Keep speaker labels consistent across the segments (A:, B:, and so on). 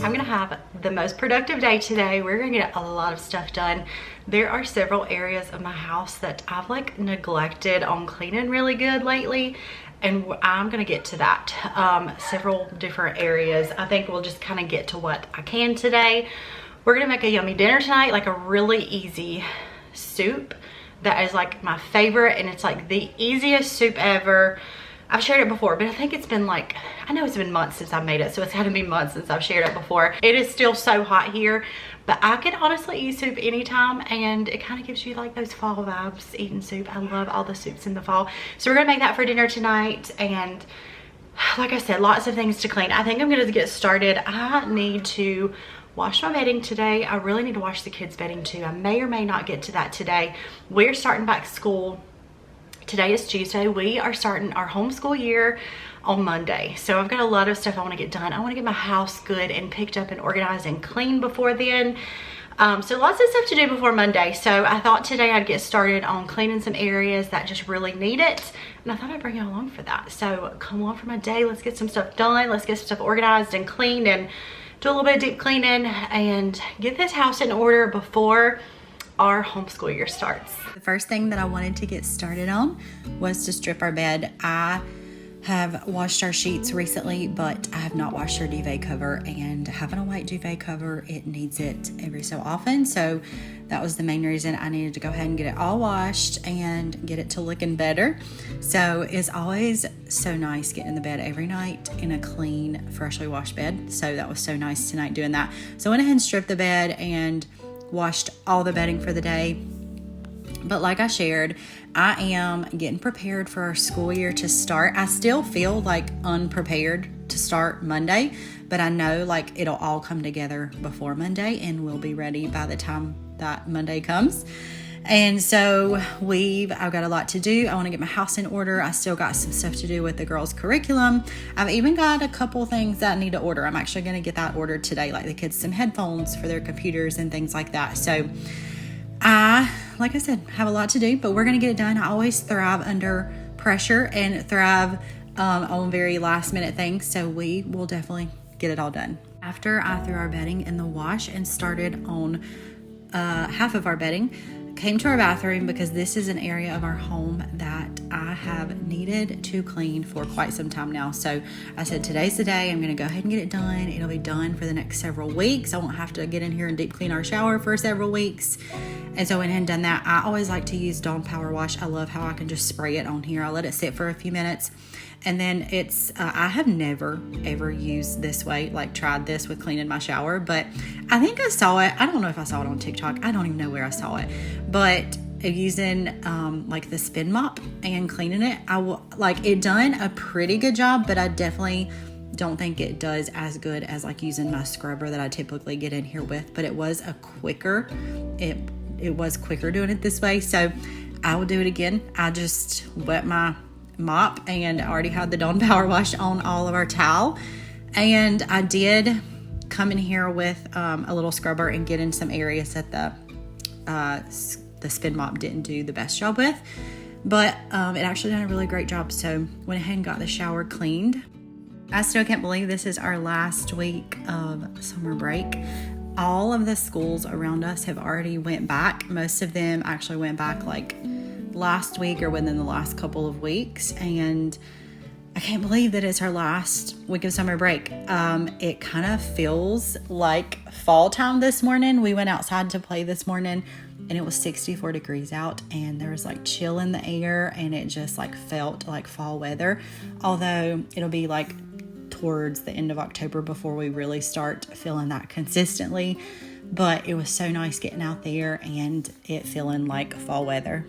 A: I'm gonna have the most productive day today. We're gonna get a lot of stuff done. There are several areas of my house that I've like neglected on cleaning really good lately, and I'm gonna get to that. Several different areas. I think we'll just kind of get to what I can today. We're gonna make a yummy dinner tonight, like a really easy soup that is like my favorite, and it's like the easiest soup ever. I've shared it before, but I think it's been like, I know it's been months since I made it, so it's had to be months since I've shared it before. It is still so hot here, but I could honestly eat soup anytime, and it kind of gives you like those fall vibes eating soup. I love all the soups in the fall. So we're gonna make that for dinner tonight, and like I said, lots of things to clean. I think I'm gonna get started. I need to wash my bedding today. I really need to wash the kids' bedding too. I may or may not get to that today. We're starting back school. Today is Tuesday. We are starting our homeschool year on Monday. So I've got a lot of stuff I want to get done. I want to get my house good and picked up and organized and clean before then. So lots of stuff to do before Monday. So I thought today I'd get started on cleaning some areas that just really need it. And I thought I'd bring you along for that. So come along for my day. Let's get some stuff done. Let's get stuff organized and cleaned and do a little bit of deep cleaning and get this house in order before our homeschool year starts. The first thing that I wanted to get started on was to strip our bed. I have washed our sheets recently, but I have not washed our duvet cover, and having a white duvet cover, it needs it every so often. So that was the main reason I needed to go ahead and get it all washed and get it to looking better. So it's always so nice getting in the bed every night in a clean, freshly washed bed. So that was so nice tonight doing that. So I went ahead and stripped the bed and washed all the bedding for the day. But like I shared, I am getting prepared for our school year to start. I still feel like unprepared to start Monday, but I know like it'll all come together before Monday and we'll be ready by the time that Monday comes. And so I've got a lot to do. I want to get my house in order. I still got some stuff to do with the girls' curriculum. I've even got a couple things that I need to order. I'm actually going to get that ordered today, like the kids some headphones for their computers and things like that. So like I said, have a lot to do, but we're going to get it done. I always thrive under pressure and thrive on very last minute things. So we will definitely get it all done. After I threw our bedding in the wash and started on half of our bedding, came to our bathroom because this is an area of our home that I have needed to clean for quite some time now. So I said, today's the day. I'm going to go ahead and get it done. It'll be done for the next several weeks. I won't have to get in here and deep clean our shower for several weeks. And so I went ahead and done that. I always like to use Dawn Power Wash. I love how I can just spray it on here. I'll let it sit for a few minutes. And then I have never, ever used this way, like tried this with cleaning my shower, but I think I saw it. I don't know if I saw it on TikTok. I don't even know where I saw it, but using like the spin mop and cleaning it, it done a pretty good job, but I definitely don't think it does as good as like using my scrubber that I typically get in here with, but it was it was quicker doing it this way. So I will do it again. I just wet my mop and I already had the Dawn Power Wash on all of our towel, and I did come in here with a little scrubber and get in some areas that the spin mop didn't do the best job with, but it actually done a really great job. So went ahead and got the shower cleaned. I still can't believe this is our last week of summer break. All of the schools around us have already went back. Most of them actually went back like last week or within the last couple of weeks, and I can't believe that it's our last week of summer break. It kind of feels like fall time this morning. We went outside to play this morning and it was 64 degrees out and there was like chill in the air, and it just like felt like fall weather, although it'll be like towards the end of October before we really start feeling that consistently. But it was so nice getting out there and it feeling like fall weather.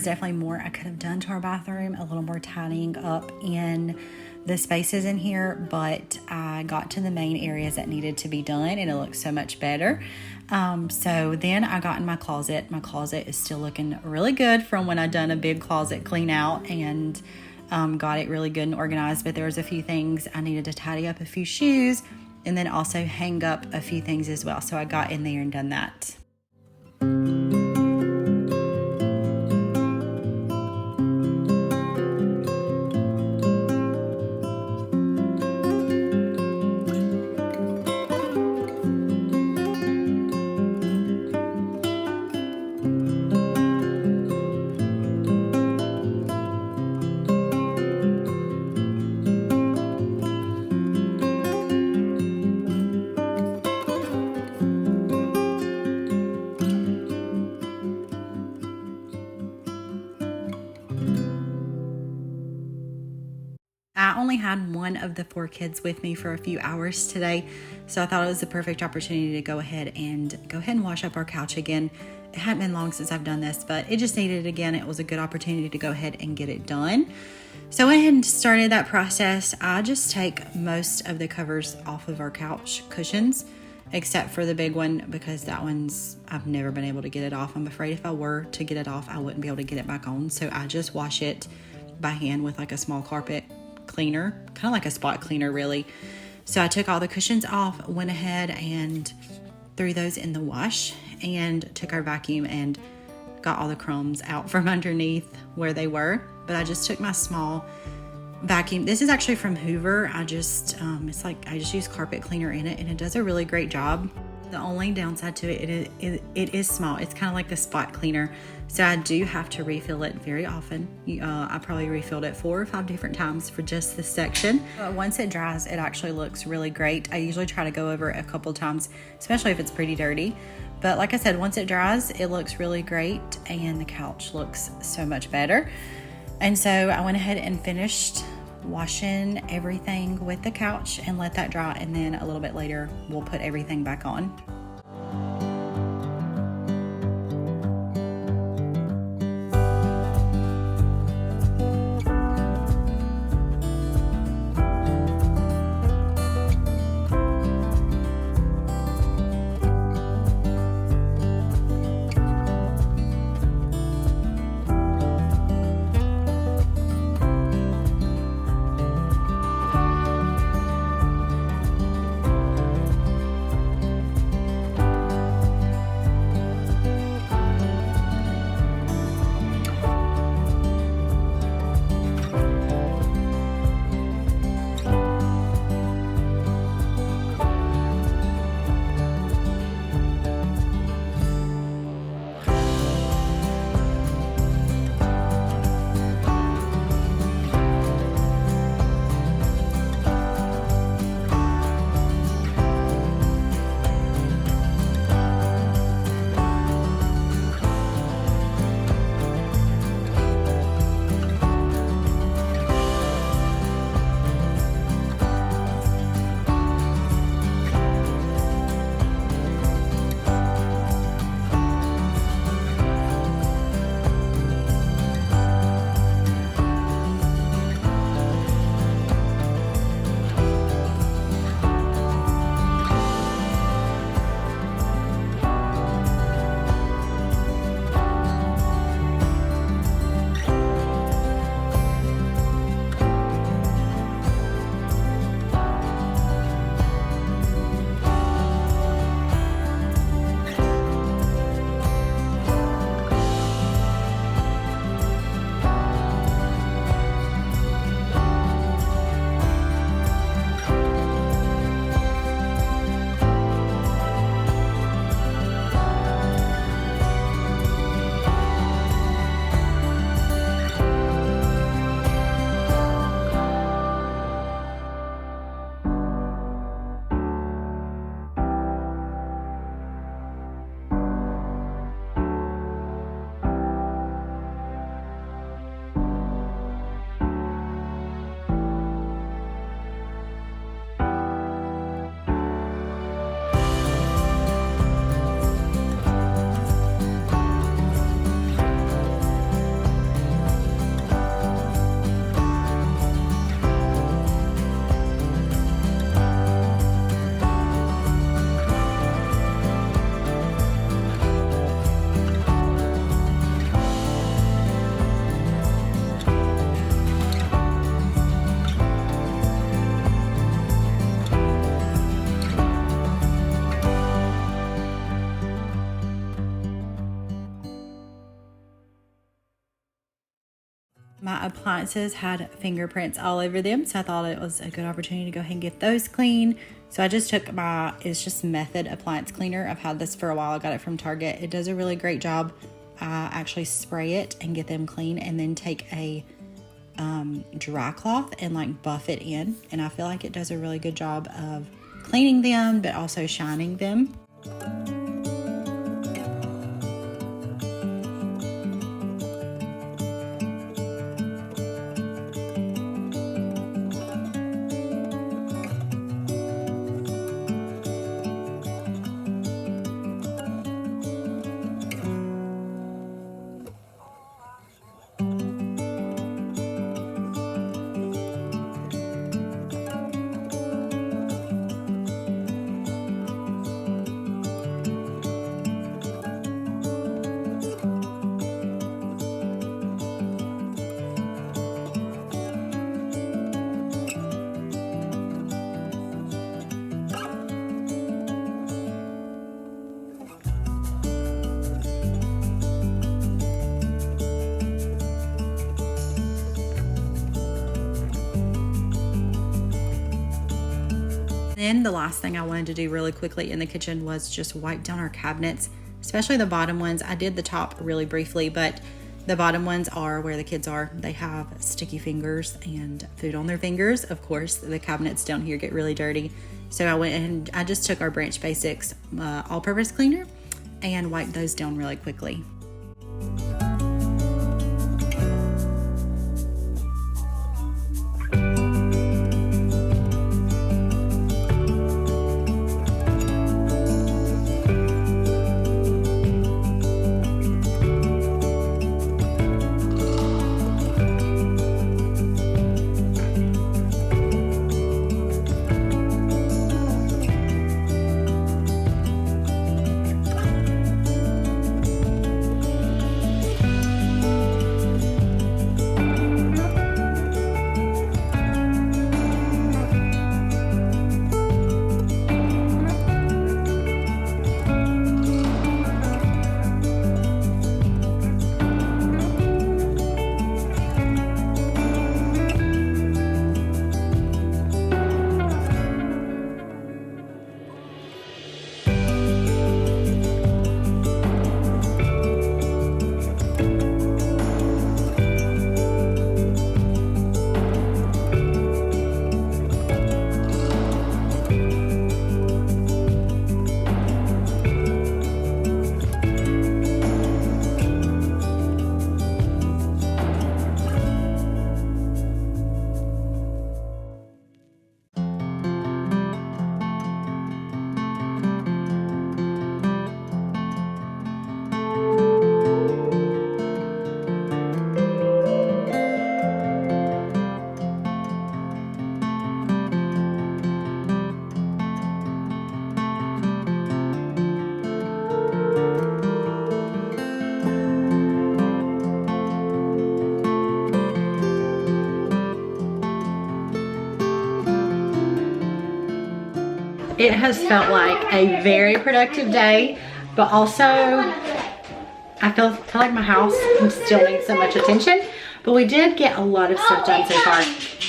A: is definitely more I could have done to our bathroom, a little more tidying up in the spaces in here, but I got to the main areas that needed to be done and it looks so much better. So then I got in my closet. My closet is still looking really good from when I done a big closet clean out and got it really good and organized, but there was a few things I needed to tidy up, a few shoes, and then also hang up a few things as well. So I got in there and done that. I only had one of the 4 kids with me for a few hours today, so I thought it was the perfect opportunity to go ahead and wash up our couch again. It hadn't been long since I've done this, but it just needed it again. It was a good opportunity to go ahead and get it done. So I went ahead and started that process. I just take most of the covers off of our couch cushions, except for the big one, because that one's, I've never been able to get it off. I'm afraid if I were to get it off, I wouldn't be able to get it back on. So I just wash it by hand with like a small carpet cleaner, kind of like a spot cleaner really. So I took all the cushions off, went ahead and threw those in the wash, and took our vacuum and got all the crumbs out from underneath where they were. But I just took my small vacuum. This is actually from Hoover. I just use carpet cleaner in it, and it does a really great job. The only downside to it is small. It's kind of like the spot cleaner, so I do have to refill it very often. I probably refilled it 4 or 5 different times for just this section. Once it dries, it actually looks really great. I usually try to go over it a couple times, especially if it's pretty dirty. But like I said, once it dries, it looks really great, and the couch looks so much better. And so I went ahead and finished washing everything with the couch and let that dry, and then a little bit later we'll put everything back on. my appliances had fingerprints all over them, so I thought it was a good opportunity to go ahead and get those clean. So I just took it's just Method appliance cleaner. I've had this for a while. I got it from Target. It does a really great job. I actually spray it and get them clean, and then take a dry cloth and like buff it in, and I feel like it does a really good job of cleaning them but also shining them. Then the last thing I wanted to do really quickly in the kitchen was just wipe down our cabinets, especially the bottom ones. I did the top really briefly, but the bottom ones are where the kids are. They have sticky fingers and food on their fingers. Of course, the cabinets down here get really dirty. So I went and I just took our Branch Basics all-purpose cleaner and wiped those down really quickly. It has felt like a very productive day, but also I feel like my house still needs so much attention, but we did get a lot of stuff done so far.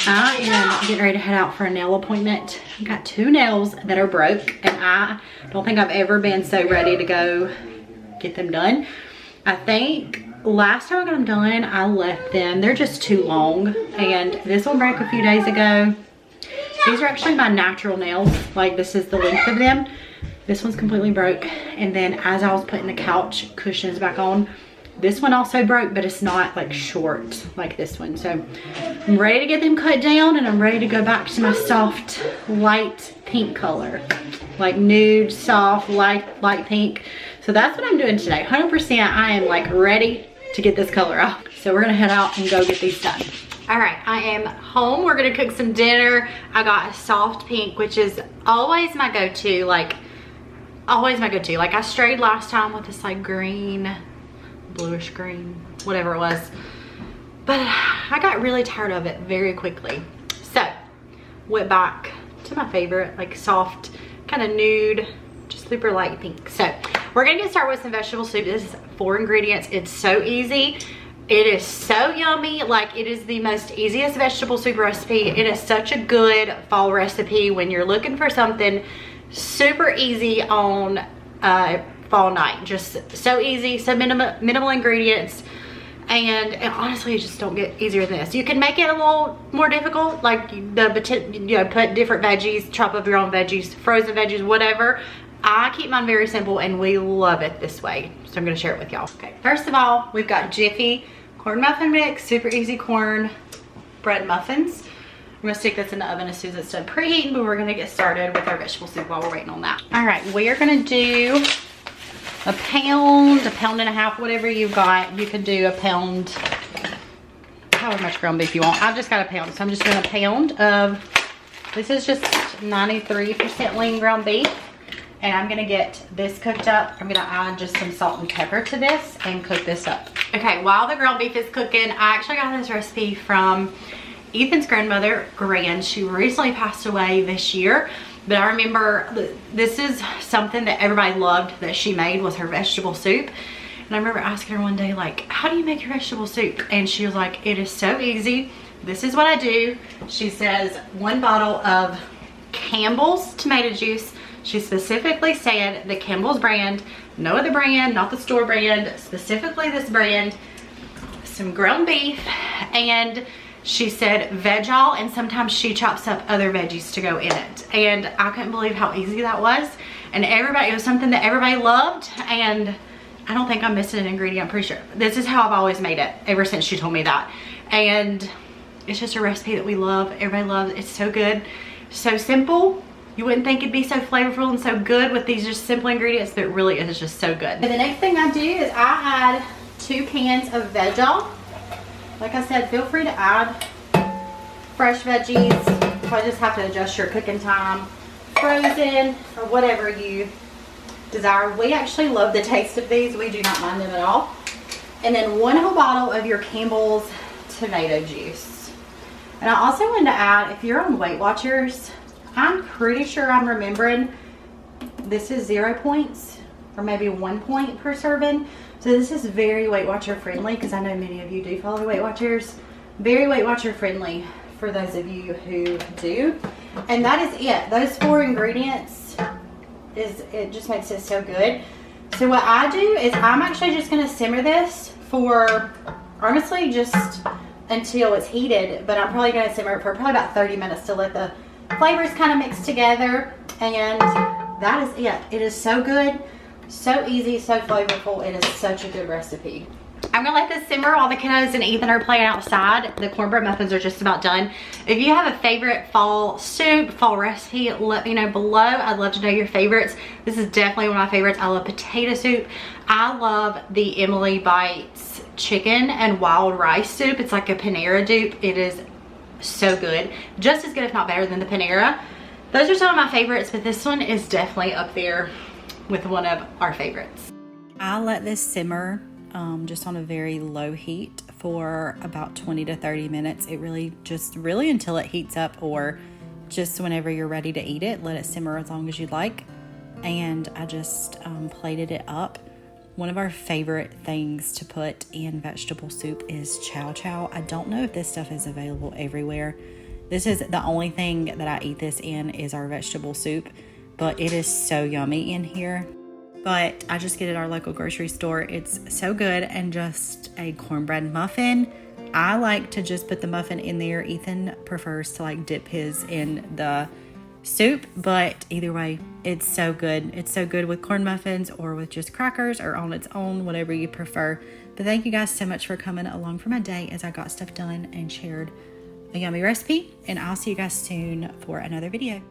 A: I am getting ready to head out for a nail appointment. I've got 2 nails that are broke, and I don't think I've ever been so ready to go get them done. I think last time I got them done, I left them. They're just too long, and this one broke a few days ago. These are actually my natural nails. Like, this is the length of them. This one's completely broke. And then as I was putting the couch cushions back on, this one also broke, but it's not like short like this one. So I'm ready to get them cut down, and I'm ready to go back to my soft, light pink color. Like nude, soft, light pink. So that's what I'm doing today. 100% I am like ready to get this color off. So we're gonna head out and go get these done. All right, I am home. We're gonna cook some dinner. I got a soft pink, which is always my go-to, like always my go-to. Like I strayed last time with this like green, bluish green, whatever it was. But I got really tired of it very quickly. So went back to my favorite, like soft, kind of nude, just super light pink. So we're gonna get started with some vegetable soup. This is 4 ingredients. It's so easy. It is so yummy. Like, it is the most easiest vegetable soup recipe. It is such a good fall recipe when you're looking for something super easy on fall night. Just so easy, so minimal ingredients. And honestly, you just don't get easier than this. You can make it a little more difficult, like put different veggies, chop up your own veggies, frozen veggies, whatever. I keep mine very simple and we love it this way. So I'm gonna share it with y'all. Okay, first of all, we've got Jiffy corn muffin mix, super easy corn bread muffins. I'm gonna stick this in the oven as soon as it's done preheating, but we're gonna get started with our vegetable soup while we're waiting on that. All right, we are gonna do a pound and a half, whatever you've got. You can do a pound, however much ground beef you want. I've just got a pound, so I'm just doing a pound of, this is just 93% lean ground beef. And I'm gonna get this cooked up. I'm gonna add just some salt and pepper to this and cook this up. Okay, while the ground beef is cooking, I actually got this recipe from Ethan's grandmother, Gran. She recently passed away this year. But I remember this is something that everybody loved that she made, was her vegetable soup. And I remember asking her one day, like, how do you make your vegetable soup? And she was like, it is so easy. This is what I do. She says 1 bottle of Campbell's tomato juice. She specifically said the Campbell's brand, no other brand, not the store brand, specifically this brand, some ground beef, and she said veg all, and sometimes she chops up other veggies to go in it. And I couldn't believe how easy that was. And everybody, it was something that everybody loved, and I don't think I'm missing an ingredient, I'm pretty sure. This is how I've always made it, ever since she told me that. And it's just a recipe that we love, everybody loves. It's so good, so simple. You wouldn't think it'd be so flavorful and so good with these just simple ingredients, but it really is just so good. And the next thing I do is I add 2 cans of veg all. Like I said, feel free to add fresh veggies. You probably just have to adjust your cooking time, frozen, or whatever you desire. We actually love the taste of these. We do not mind them at all. And then 1 whole bottle of your Campbell's tomato juice. And I also wanted to add, if you're on Weight Watchers, I'm pretty sure I'm remembering this is 0 points or maybe 1 point per serving. So this is very Weight Watcher friendly, because I know many of you do follow Weight Watchers. Very Weight Watcher friendly for those of you who do. And that is it. Those 4 ingredients, it just makes it so good. So what I do is I'm actually just gonna simmer this for, honestly, just until it's heated, but I'm probably gonna simmer it for probably about 30 minutes to let the flavors kind of mix together, and that is it. It is so good, so easy, so flavorful. It is such a good recipe. I'm gonna let this simmer while the kiddos and Ethan are playing outside. The cornbread muffins are just about done. If you have a favorite fall soup, fall recipe, let me know below. I'd love to know your favorites. This is definitely one of my favorites. I love potato soup. I love the Emily Bites chicken and wild rice soup. It's like a Panera dupe. It is so good, just as good if not better than the Panera. Those are some of my favorites, but this one is definitely up there with one of our favorites. I'll let this simmer just on a very low heat for about 20 to 30 minutes. It really until it heats up, or just whenever you're ready to eat it, let it simmer as long as you'd like. And I just plated it up. One of our favorite things to put in vegetable soup is chow chow. I don't know if this stuff is available everywhere. This is the only thing that I eat this in, is our vegetable soup, but it is so yummy in here. But I just get it at our local grocery store. It's so good. And just a cornbread muffin. I like to just put the muffin in there. Ethan prefers to like dip his in the soup, but either way, it's so good. It's so good with corn muffins or with just crackers or on its own, whatever you prefer. But thank you guys so much for coming along for my day as I got stuff done and shared a yummy recipe, and I'll see you guys soon for another video.